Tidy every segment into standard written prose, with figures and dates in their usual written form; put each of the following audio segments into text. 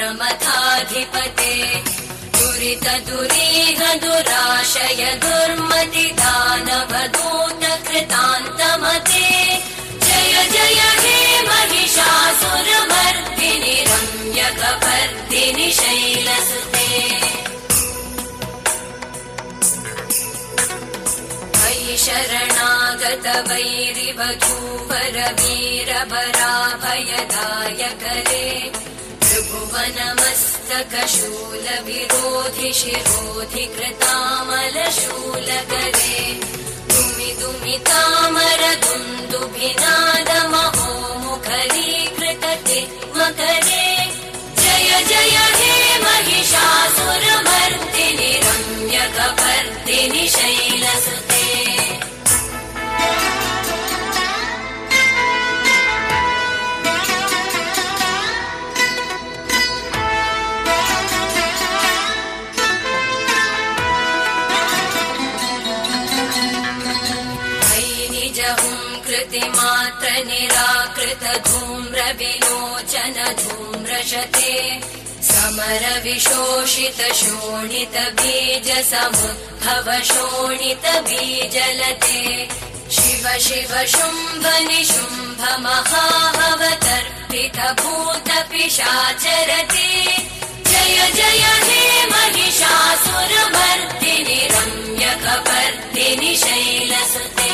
प्रमथाधिपते दुरित दुरीह दुराशय दुर्मति दानवदूत कृतान्तमते जय जय हे महिषासुरमर्दिनि रम्यकपर्दिनि शैलसुते मयि शरणागत वैरिवधूवर वीरभराभयदायकरे त्रिभुवनमस्तकशूलविरोधि शिरोधि कृतामलशूलकरे दुमि दुमितामर दुन्दुभिनादमहो मुखरीकृतते मकरे जय जय हे महिषासुरमर्दिनि रम्यकपर्दिनि शैलसुते कृतिमात्र निराकृत धूम्र विलोचन धूम्रशते समर विशोषित शोणित बीज समुद्भव शोणित बीजलते शिव शिव शुम्भ निशुम्भ महाहवतर्पित भूत पिशाचरते जय जय हे महिषासुरमर्दिनि रम्यकपर्दिनि शैलसुते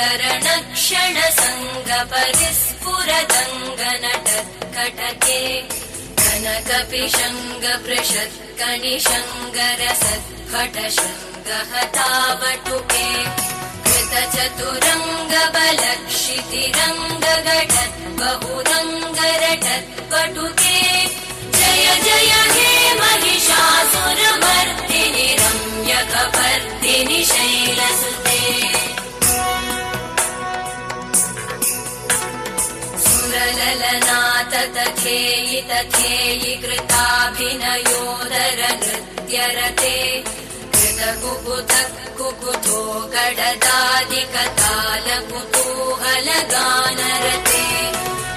संगरणक्षण संग परिस्फुरदङ्गनटत्कटके कनकपिशङ्ग पृषत्कणिशङ्गरसत्फटशृङ्गहतावटुके कृतचतुरङ्गबलक्षितिरङ्गघटत् बहुरङ्गरटत्पटुके जय जय हे महिषासुरमर्दिनि रम्यकपर्दिनि शैलसुते ललनाततथेयि तथेयि कृताभिनयोदर नृत्यरते कृतकुकुतः कुकुतो गडदादिकतालकुतूहलगानरते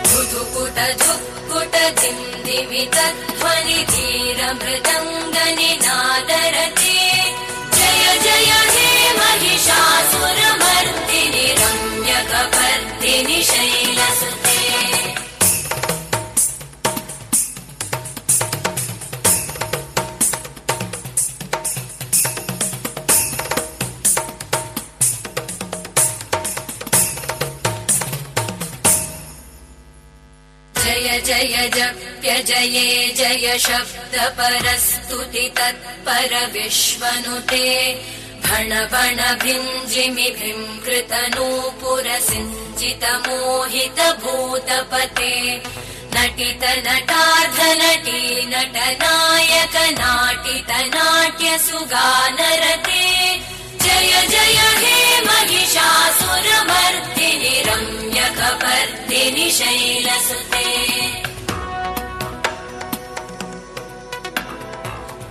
धुधुकुट धुक्कुट दिन्दिमितध्वनि धीरमृदङ्गनिनादरते जय जय हे महिषासुरमर्दिनि रम्यकपर्दिनि शैलसुते जय जय जप्य जये जय शब्द परस्तुति तत्पर विश्वनुते भण भण भिञ्जिमि भिंकृत नूपुर सिञ्जित मोहित भूतपते नटित नटार्ध नटी नटनायक नाटित नाट्य सुगानरते जय जय हे महिषासुरमर्दिनि रम्यकपर्दिनि शैलसुते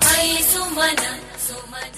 मयि सुमन सुमन